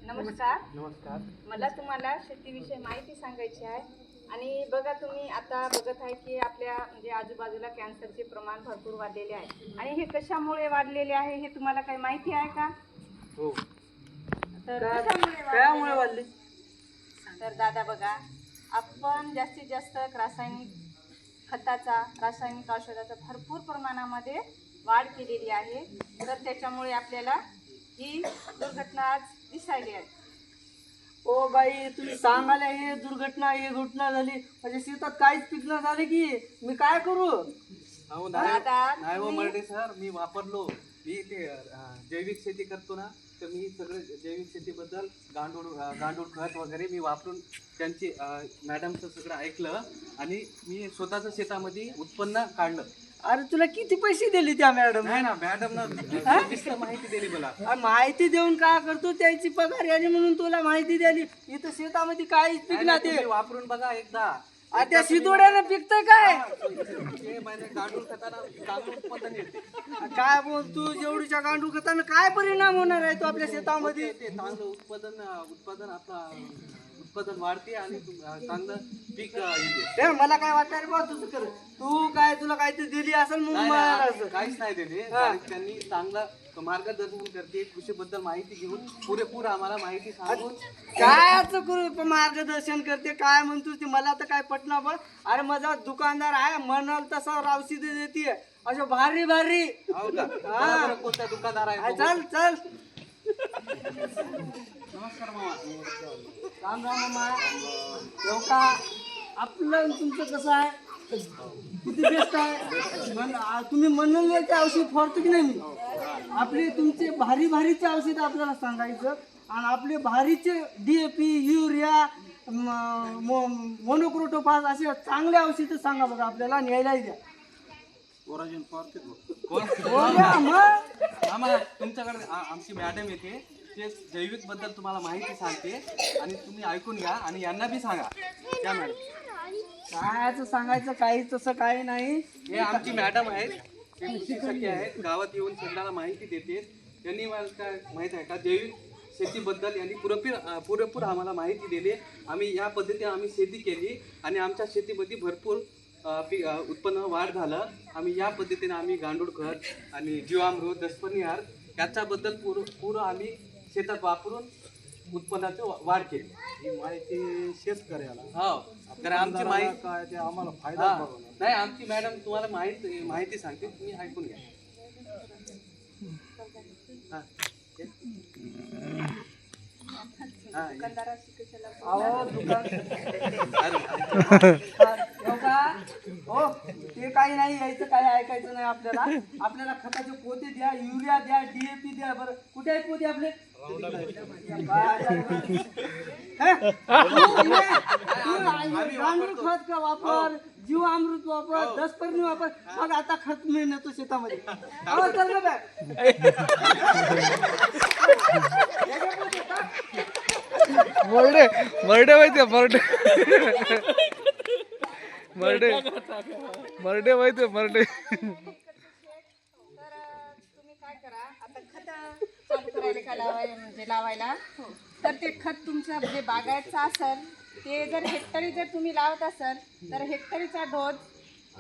नमस्कार. नमस्कार. मला तुम्हाला शेतीविषयी माहिती सांगायची आहे. आणि बघा, तुम्ही आता बघत आहे की आपल्या म्हणजे आजूबाजूला कॅन्सरचे प्रमाण भरपूर वाढलेले आहे. आणि हे कशामुळे वाढलेले आहे हे तुम्हाला काही माहिती आहे का? हो. तर कशामुळे वाढले? तर दादा बघा, आपण जास्तीत जास्त रासायनिक खताचा, रासायनिक औषधाचा भरपूर प्रमाणामध्ये वाढ केलेली आहे. तर त्याच्यामुळे आपल्याला ही दुर्घटना आज दिसायली आहे. ओ बाई, तुम्ही सांगायला हे दुर्घटना हे घटना झाली म्हणजे शेतात काहीच पिकणं झाले की मी काय करू? अहो दादा, नाही हो तुम्ही- मर्डे सर, मी वापरलो. मी ते जैविक शेती करतो ना, तर मी सगळं जैविक शेतीबद्दल गांडूळ खत वगैरे मी वापरून त्यांची मॅडमचं सगळं ऐकलं आणि मी स्वतःच्या शेतामध्ये उत्पन्न काढलं. अरे तुला किती पैसे दिले त्या मॅडम? नाही ना, मॅडमनं सविस्तर माहिती दिली मला. माहिती देऊन काय करतो? त्याची पगार याली म्हणून तुला माहिती द्याली. इथं शेतामध्ये काहीच नाही पिकणार ना, ते. तुम्ही वापरून बघा एकदा. त्या शिदोड्यानं पिकतंय काय? ते म्हणजे गांडूळ खतानं चांगलं उत्पादन येते. काय बोल तू? जेवढीच्या गांडूळ खतानं काय परिणाम होणार आहे तो आपल्या शेतामध्ये? ते चांगलं उत्पादन आपलं उत्पादन वाढते आणि चांगलं पीक येते. ए, मला काय वाटतं रे बा तुझं कर. तू काय तुला काहीतरी दिली असेल म्हणून नाही, मला नाही, असं. काहीच नाही दिले. हा. त्यांनी चांगलं मार्गदर्शन करते, कृषीबद्दल माहिती घेऊन पुरेपूर आम्हाला माहिती सांगून. काय असं करू मार्गदर्शन करते काय म्हणतो ते मला तर काय पटना बघ. अरे माझा दुकानदार आहे, म्हणाल तसा औषध देते अशा भारी भारी. हो का? हा. बरं, कोणता दुकानदार आहे बघू. चल चल. नमस्कार मामा. राम राम मामा. येऊ का? आपलं आणि तुमचं कसं आहे? किती बेस्ट आहे. तुम्ही म्हणले ते औषध फोडतो की नाही मी? आपले तुमचे भारी भारीचे औषध आपल्याला सांगायचं आणि आपले भारीचे DAP, युरिया, मोनोक्रोटोफास असे चांगले औषध सांगा बघा आपल्याला, न्यायलाही द्या. हो द्या मग. आम्हाला तुमच्याकडे आमची मॅडम येते, ते जैविक बद्दल तुम्हाला माहिती सांगते आणि तुम्ही ऐकून घ्या आणि यांना बी सांगा. त्या मॅडम काय सांगायचं काही तसं काही नाही. हे आमची मॅडम आहेत, ते कृषी आहेत, गावात येऊन सगळ्याला माहिती देते. त्यांनी मला काय माहित आहे का, जैविक शेतीबद्दल यांनी पुरेपूर आम्हाला माहिती दिली. आम्ही या पद्धतीने आम्ही शेती केली आणि आमच्या शेतीमध्ये भरपूर उत्पन्न वाढ झालं. आम्ही या पद्धतीने आम्ही गांडूळ खत आणि जीवामृत, दशपर्णी याच्याबद्दल पूर्ण आम्ही शेतात वापरून उत्पन्नाची वाढ केली. ही माहिती शेतकऱ्याला हो, तर आमची माहिती काय ते आम्हाला फायदा हा. नाही, आमची मॅडम तुम्हाला माहिती सांगते, तुम्ही ऐकून घ्या. हा. हा, ये. दुकानदाराशी कशाला अहो दुकान अरे, हो का? हो, ते काही नाही, यायचं काही ऐकायचं नाही आपल्याला. आपल्याला खताचे पोते द्या, युरिया द्या, DAP द्या. बरं कुठे आहेत पोते आपले? गांडूळ खत का वापर, जीवामृत वापर, दशपर्णी वापर. मग आता खत मी नेतो शेतामध्ये. अहो, चल गं बॅग. मरडे मरडे माहितीये मरडे मरडे मरडे माहितीये मरडे. तर तुम्ही काय करा, आता खत चालू करायला का लावायला तर ते खत तुमचं जे बागायतचं असेल ते जर हेक्टरी जर तुम्ही लावत असाल तर हेक्टरीचा डोस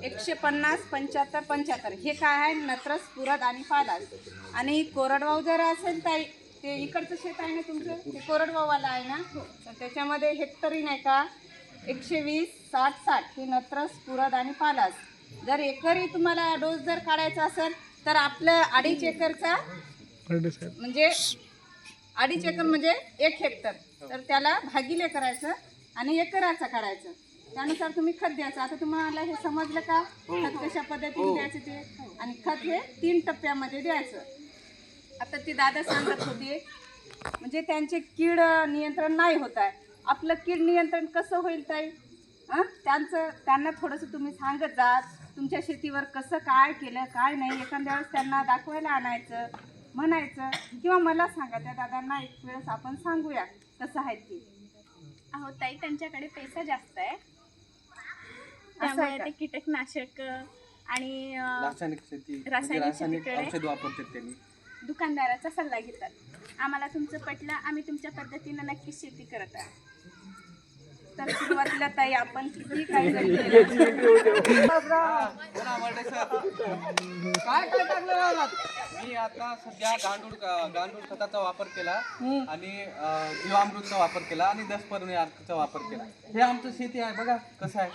150, 75, 75 हे काय आहे, नत्रस, पुरद आणि पालास. आणि कोरडवाहू जर असेल तर ते इकडचं शेत आहे ना तुमचं, ते कोरडवाहूवाला आहे ना, तर त्याच्यामध्ये हेक्टरी नाही का 120, 60, 60 हे नत्रस, पुरद आणि पालास. जर एकरी तुम्हाला डोस जर काढायचा असेल तर आपलं 2.5 एकरचा म्हणजे 2.5 एकर म्हणजे 1 हेक्टर, तर त्याला भागिले करायचं आणि एकराचा काढायचं. त्यानुसार तुम्ही खत द्यायचं. आता तुम्हाला हे समजलं का, खत कशा पद्धतीने द्यायचं ते? आणि खत हे 3 टप्प्यामध्ये द्यायचं. आता ते दादा सांगत होते म्हणजे त्यांचे कीड नियंत्रण नाही होत आहे. आपलं कीड नियंत्रण कसं होईल ताई? त्यांना थोडंसं तुम्ही सांगत जा, तुमच्या शेतीवर कसं काय केलं काय नाही. एखाद्या वेळेस त्यांना दाखवायला आणायचं, म्हणायचं, किंवा मला सांगा, त्या दादांना एक वेळेस आपण सांगूया कसं आहे ते. अहो ताई, त्यांच्याकडे पैसा जास्त आहे, असं त्यामुळे आहे का? ते कीटकनाशक आणि रासायनिक शेती रासायनिक रासायनिक शेतीकडे औषध वापरतात त्यांनी. दुकानदाराचा सल्ला घेतात. आम्हाला तुमचं पटलं. आम्ही तुमच्या पद्धतीनं नक्कीच शेती करत आहे. तर सुरुवातीला ताई आपण किती काय जरी केलं बोला मर्डे सर. काय काय टाकलं वावरात? मी आता सध्या गांडूळ खताचा वापर केला आणि जीवामृतचा वापर केला आणि 10% वापर केला. हे आमचं शेती आहे बघा कसं आहे.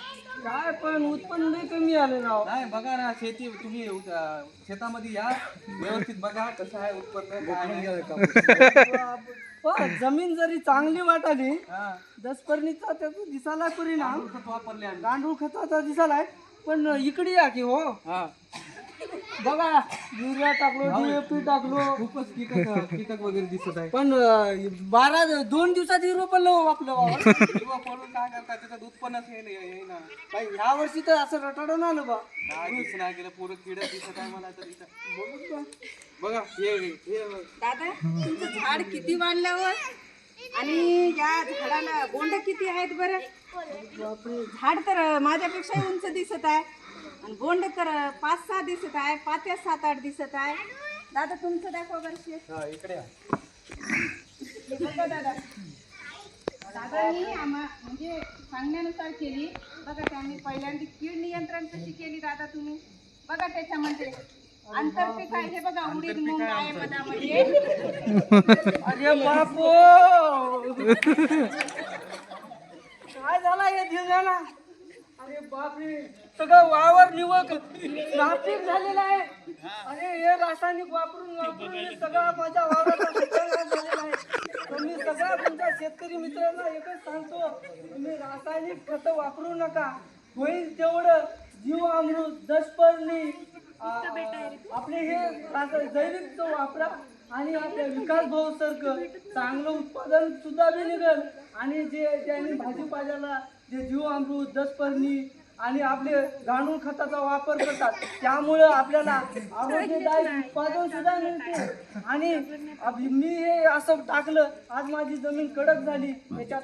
काय पण उत्पन्न लय कमी आलं राव. नाही बघा ना शेती तुम्ही शेतामध्ये या व्यवस्थित बघा कसं आहे उत्पन्न काय आहे. पण जमीन जरी चांगली वाटाली हा. 10%चा त्याचा दिसाला परिणाम खत वापरले आम्ही. गांडूळ खताचा दिसालाय. पण इकडे या की हो हा बघा युरिया टाकलो DAP टाकलो खूपच कीटक वगैरे दिसत आहे. पण 2 दिवसात हिरो पण आपलं वावर. किंवा पडून काय करतात त्याच्यात उत्पन्नच येईना. बाई, ह्या वर्षी तर असं रटाडून आलं बा. काय दिसत नाही गेलं पूर्ण किडक दिसत आहे मला तर इथं. बघा हे दादा तुमचं झाड किती वाढल्यावर आणि या झाडाला बोंड किती आहेत बरं. झाड तर माझ्यापेक्षा उंच दिसत आहे आणि बोंड तर 5-6 दिसत आहे, पात्या 7-8 दिसत आहे. दादा तुमचं दाखवा बरं शेत. इकडे हे बघा दादा, दादानी म्हणजे सांगण्यानुसार केली बघा. त्यांनी पहिल्यांदा कीड नियंत्रण कशी केली दादा तुम्ही बघा. त्याच्यामध्ये आंतरपीक आहे हे बघा, उडीद मूग आहे मधामध्ये. अरे बापो काय झाला हे धिंगाणा. अरे बापरे सगळं वावर निवळ नापीक झालेला आहे. अरे हे रासायनिक वापरून हे सगळं माझ्या वावराचा सत्यानाश झालेला आहे. तर मी सगळ्या तुमच्या शेतकरी मित्रांना एकच सांगतो, तुम्ही रासायनिक खतं वापरू नका. होईल तेवढं जीवामृत 10% आपले हे जैविक वापरा आणि आपल्या विकास भाऊ सारखं चांगलं उत्पादन सुद्धा बी निघेल. आणि ज्यांनी भाजीपाल्याला जे जीवामृत 10% आणि आपले गांडूळ खताचा वापर करतात त्यामुळे आपल्याला आरोग्यदायी उत्पादन सुद्धा मिळते. आणि मी हे असं टाकलं, आज माझी जमीन कडक झाली. त्याच्यात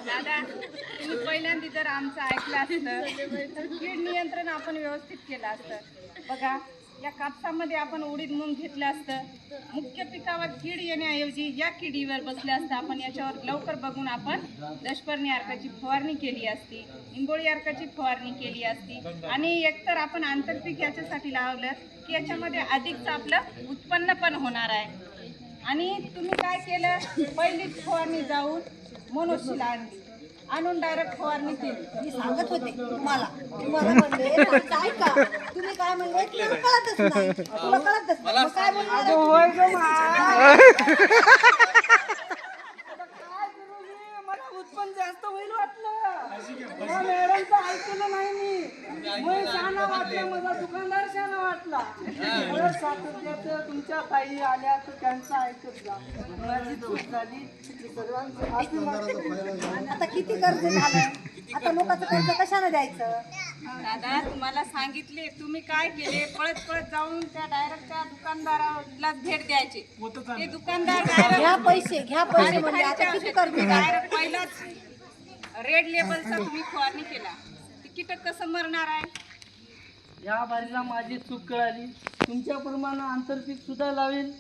दादा तुम्ही पहिल्यांदा जर आमचं ऐकलं असतं तर कीड नियंत्रण आपण व्यवस्थित केलं असतं. बघा या कापसामध्ये आपण उडीद मूग घेतलं असतं. मुख्य पिकावर कीड येण्याऐवजी या किडीवर बसल्या असतं. आपण याच्यावर लवकर बघून आपण 10% अर्काची फवारणी केली असती, निंबोळी अर्काची फवारणी केली असती. आणि एकतर आपण आंतरपीक याच्यासाठी लावलं की याच्यामध्ये अधिकचं आपलं उत्पन्न पण होणार आहे. आणि तुम्ही काय केलं, पहिलीच फवारणी जाऊन मोनोशील आणून डायरेक्ट फवारणी केली. मी सांगत होते तुम्हाला म्हणले ऐका तुम्ही काय म्हणले तुला कळतच नाही, तुला कळतच नाही. मग काय बोलणार होय ग काय करू मी, मला उत्पन्न जास्त होईल वाटलं. मॅडमचं ऐकलं नाही मी शहाणा वाटला, माझा दुकानदार शहाणा वाटला. सातत्याचं तुमच्या ताई आल्या तर त्यांचं ऐकत जा. माझी चूक झाली. आता किती कर्ज झालं, आता लोकांचं कर्ज कशाने द्यायचं. दादा तुम्हाला सांगितले, तुम्ही काय केले, पळत पळत जाऊन त्या डायरेक्ट त्या दुकानदाराला भेट द्यायचे. ते दुकानदार घ्या पैसे म्हणजे आता किती कर्ज डायरेक्ट पहिलाच रेड लेबलचा तुम्ही फवारणी केला. ते कीटक कसं मरणार आहे. या बारीला माझी चूक कळाली. तुमच्याप्रमाणे आंतरपीक सुद्धा लावेल,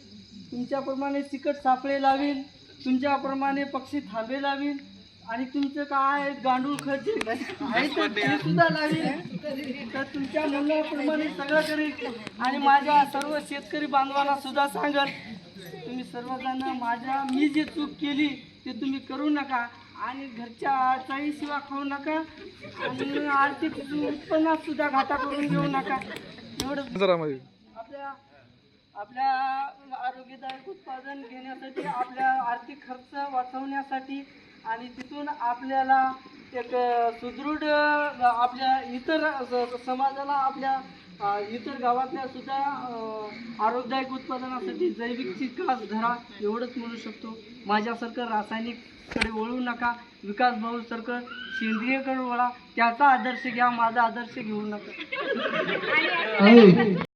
तुमच्याप्रमाणे चिकट सापळे लावेल, तुमच्याप्रमाणे पक्षी थांबे लावेल आणि तुमचं काय गांडूळ खत जे आहे ते सुद्धा लावेल. तर तुमच्या म्हणण्याप्रमाणे सगळं करेल. आणि माझ्या सर्व शेतकरी बांधवांना सुद्धा सांगेल, तुम्ही सर्वजण मी जी चूक केली ते तुम्ही करू नका. आणि घरच्या चाळी शिवा खाऊ नका आणि आर्थिक उत्पन्नात सुद्धा घाटा करून घेऊ नका. एवढं आपल्या आरोग्यदायक उत्पादन घेण्यासाठी, आपल्या आर्थिक खर्च वाचवण्यासाठी आणि तिथून आपल्याला एक सुदृढ आपल्या इतर समाजाला, आपल्या इतर गावातल्या सुद्धा आरोग्यदायक उत्पादनासाठी जैविकची कास धरा. एवढंच म्हणू शकतो. माझ्यासारखं रासायनिककडे वळू नका. विकास भाऊ सारखं सेंद्रियकडे वळा. त्याचा आदर्श घ्या, माझा आदर्श घेऊ नका.